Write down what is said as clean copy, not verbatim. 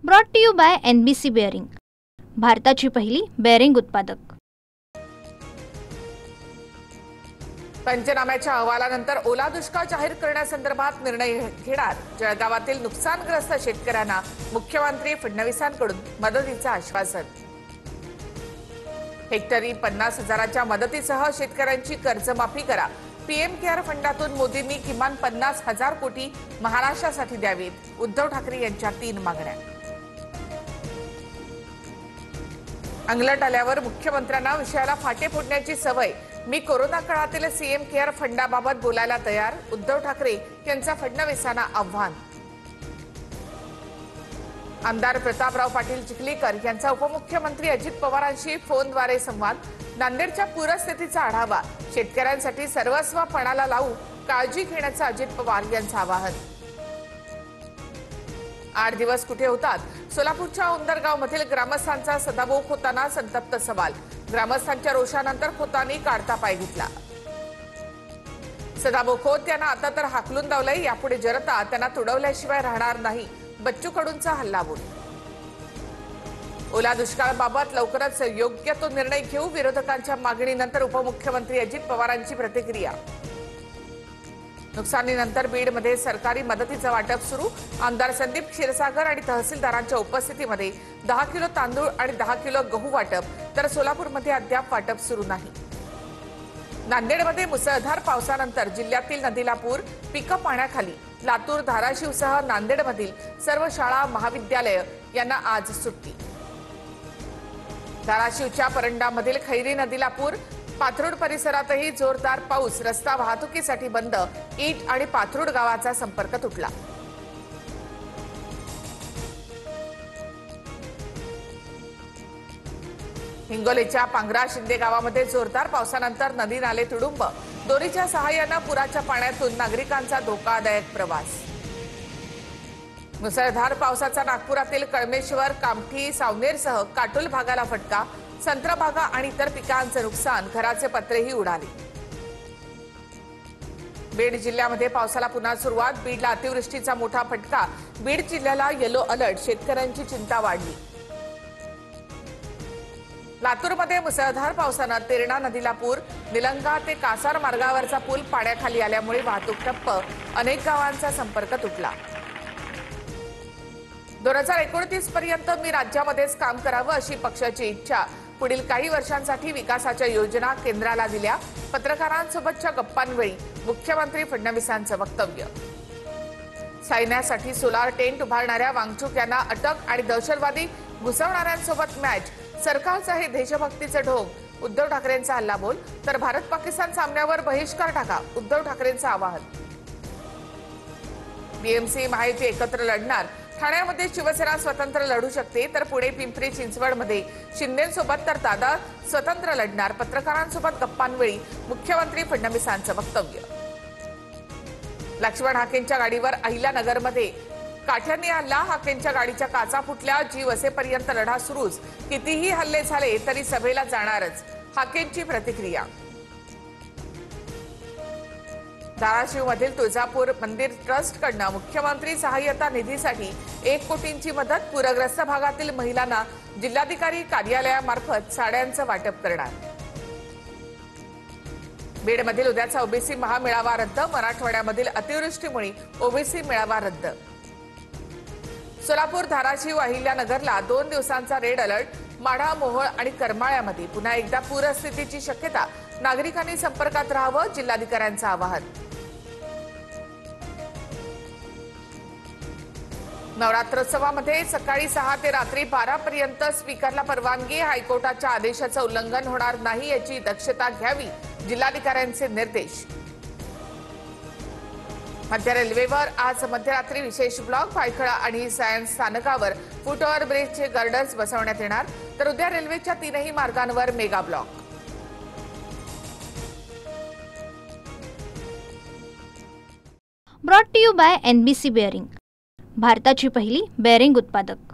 Brought to you by NBC bearing, भारताची पहिली bearing उत्पादक। पंचनाम्याच्या अहवालानंतर ओला दुष्काळ जाहीर करण्यासंदर्भात निर्णय घेणार जळगावातील नुकसानग्रस्त शेतकऱ्यांना मुख्यमंत्री फडणवीसांकडून मदतीचं आश्वासन। हेक्टरी 50,000च्या मदतीसह शेतकऱ्यांची कर्जमाफी करा। PM केअर फंडातून मोदींनी किमान 50,000 कोटी महाराष्ट्रासाठी द्यावेत। उद्धव ठाकरे यांच्या 3 मागण्या। अंगलट आल्यावर मुख्यमंत्र्यांना विषयाला फाटे फोडण्याची सवय। मी कोरोना काळातील CM केअर फंडाबाबत बोलायला तयार। उद्धव ठाकरे यांचा फडणवीसांना आव्हान। आमदार प्रतापराव पाटील चिखलीकर यांचा उपमुख्यमंत्री अजित पवारांशी फोनद्वारे संवाद। नांदेडच्या पूरस्थितीचा आढावा। शेतकऱ्यांसाठी सर्वस्व पणाला लावू काळजी घेण्याचं अजित पवार यांचं आवाहन। 8 दिवस कुठे होतात? सोलापूरच्या उंदरगावमधील ग्रामस्थांचा सदाभाऊ खोतांना संतप्त सवाल। ग्रामस्थांच्या रोषानंतर खोतांनी काढता पाय घेतला। सदाभाऊ खोत यांना आता तर हाकलून लावलंय, यापुढे जनता त्यांना तुडवल्याशिवाय राहणार नाही। बच्चू कडूंचा हल्लाबोल। ओला दुष्काळाबाबत लवकरच योग्य तो निर्णय घेऊ। विरोधकांच्या मागणीनंतर उपमुख्यमंत्री अजित पवारांची प्रतिक्रिया। नुकसानीनंतर बीडमध्ये सरकारी मदतीचं वाटप सुरू। आमदार संदीप क्षीरसागर आणि तहसीलदारांच्या उपस्थितीमध्ये 10 किलो तांदूळ आणि 10 किलो गहू वाटप, तर सोलापूरमध्ये अद्याप वाटप सुरू नाही। नांदेडमध्ये मुसळधार पावसानंतर जिल्ह्यातील नदीला पूर, पिकं पाण्याखाली। लातूर, धाराशिवसह नांदेडमधील सर्व शाळा महाविद्यालय यांना आज सुट्टी। धाराशिवच्या परंडामधील खैरी नदीला पूर, पाथरुड परिसरातही जोरदार पाऊस। रस्ता वाहतुकीसाठी बंद। ईट आणि पाथरुड गावाचा संपर्क तुटला। हिंगोलीच्या पांगरा शिंदे गावामध्ये जोरदार पावसानंतर नदी नाले तुडुंब। दोरीच्या सहाय्याने पुराच्या पाण्यातून नागरिकांचा धोकादायक प्रवास। मुसळधार पावसाचा नागपुरातील कळमेश्वर, कामठी, सावनेरसह काटोल भागाला फटका। संत्रा बागा आणि इतर पिकांचं नुकसान, घराचे पत्रेही उडाले। बीड जिल्ह्यामध्ये पावसाला पुन्हा सुरुवात। बीडला अतिवृष्टीचा मोठा फटका। बीड जिल्ह्याला येलो अलर्ट, शेतकऱ्यांची चिंता वाढली। लातूरमध्ये मुसळधार पावसानं तेरणा नदीला पूर। निलंगा ते कासार मार्गावरचा पूल पाण्याखाली आल्यामुळे वाहतूक ठप्प। अनेक गावांचा संपर्क तुटला। 2029 पर्यंत मी राज्यामध्येच काम करावं अशी पक्षाची इच्छा। पुढील काही वर्षांसाठी विकासाच्या योजना केंद्राला दिल्या। पत्रकारांसोबतच्या गप्पांवेळी मुख्यमंत्री फडणवीसांचं वक्तव्य। सैन्यासाठी सोलार टेंट उभारणाऱ्या वांगचूक यांना अटक आणि दहशतवादी घुसवणाऱ्यांसोबत मॅच। सरकारचं हे देशभक्तीचं ढोंग। उद्धव ठाकरेंचा हल्लाबोल, तर भारत पाकिस्तान सामन्यावर बहिष्कार टाका, उद्धव ठाकरेंचं आवाहन। BMC महायुती एकत्र लढणार। ठाण्यामध्ये शिवसेना स्वतंत्र लढू शकते, तर पुणे पिंपरी चिंचवडमध्ये शिंदेसोबत तर दादा स्वतंत्र लढणार। पत्रकारांसोबत गप्पांवेळी मुख्यमंत्री फडणवीसांचं वक्तव्य। लक्ष्मण हाकेंच्या गाडीवर अहिल्यानगरमध्ये काठ्यांनी हल्ला। हाकेंच्या गाडीच्या काचा फुटल्या। जीव असेपर्यंत लढा सुरूच। कितीही हल्ले झाले तरी सभेला जाणारच, हाकेंची प्रतिक्रिया। धाराशिवमधील तुळजापूर मंदिर ट्रस्टकडून मुख्यमंत्री सहाय्यता निधीसाठी 1 कोटींची मदत। पूरग्रस्त भागातील महिलांना जिल्हाधिकारी कार्यालयामार्फत साड्यांचं वाटप करणार। बीडमधील उद्याचा OBC महामेळावा रद्द। मराठवाड्यामधील अतिवृष्टीमुळे OBC मेळावा रद्द। सोलापूर, धाराशिव, अहिल्यानगरला 2 दिवसांचा रेड अलर्ट। माढा, मोहोळ आणि करमाळ्यामध्ये पुन्हा एकदा पूरस्थितीची शक्यता। नागरिकांनी संपर्कात राहावं, जिल्हाधिकाऱ्यांचं आवाहन। नवरात्रोत्सवामध्ये सकाळी 6 ते रात्री 12 पर्यंत स्पीकरला परवानगी। हायकोर्टाच्या आदेशाचं उल्लंघन होणार नाही याची दक्षता घ्यावी, जिल्हाधिकाऱ्यांचे निर्देश। मध्य रेल्वेवर आज मध्यरात्री विशेष ब्लॉक। भायखळा आणि सायन्स स्थानकावर फुट ओव्हर ब्रिजचे गर्डर्स बसवण्यात येणार, तर उद्या रेल्वेच्या 3ही मार्गांवर mega block. Brought to you by NBC bearing, भारताची पहिली बेअरिंग उत्पादक।